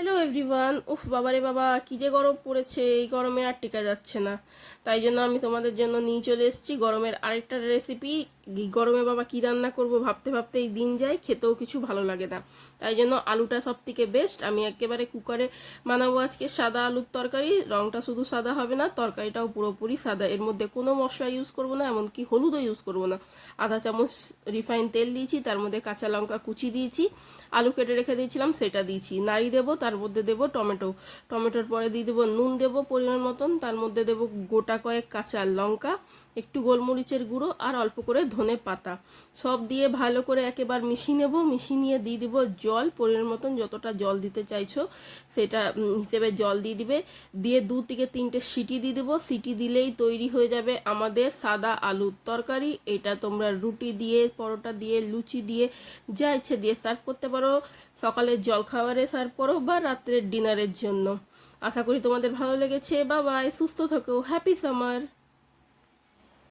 Hello everyone. উফ বাবারে বাবা, কি যে গরম পড়েছে, এই গরমে আর টিকা যাচ্ছে না। তাই জন্য আমি তোমাদের জন্য নিয়ে চলে এসেছি গরমের আরেকটা রেসিপি। গরমে বাবা কি রান্না করব ভাবতে ভাবতেই দিন যায়, খেতেও কিছু ভালো লাগে না। তাই জন্য আলুটা সব থেকে বেস্ট। আমি একেবারে কুকারে বানাবো আজকে সাদা আলুর তরকারি। রংটা শুধু সাদা হবে না, তরকারিটাও পুরোপুরি সাদা। এর মধ্যে কোনো মশলা ইউজ করব না, এমনকি হলুদও ইউজ করব না। আধা চামচ রিফাইন তেল দিয়েছি, তার মধ্যে কাঁচা লঙ্কা কুচি দিয়েছি, আলু কেটে রেখে দিয়েছিলাম সেটা দিয়েছি, নাড়ি দেবো, তার মধ্যে দেবো টমেটো। টমেটোর পরে দিয়ে দেবো নুন, দেবো পরিমাণ মতন, তার মধ্যে দেবো গোটা কয়েক কাঁচা লঙ্কা, একটু গোলমরিচের গুঁড়ো আর অল্প করে ধনে পাতা। সব দিয়ে ভালো করে একেবার মিশিয়ে নেবো। মিশিয়ে নিয়ে দিয়ে দেবো জল, পরিমাণ মতন যতটা জল দিতে চাইছো সেটা হিসেবে জল দিয়ে দিবে। দিয়ে 2 থেকে 3টে সিটি দিয়ে দেবো। সিটি দিলেই তৈরি হয়ে যাবে আমাদের সাদা আলুর তরকারি। এটা তোমরা রুটি দিয়ে, পরোটা দিয়ে, লুচি দিয়ে, যা ইচ্ছে দিয়ে সার্ভ করতে পারো। সকালের জলখাবারে সার্ভ করো বা রাত্রের ডিনারের জন্য। আশা করি তোমাদের ভালো লেগেছে। বাই বাই, সুস্থ থাকো, হ্যাপি সামার।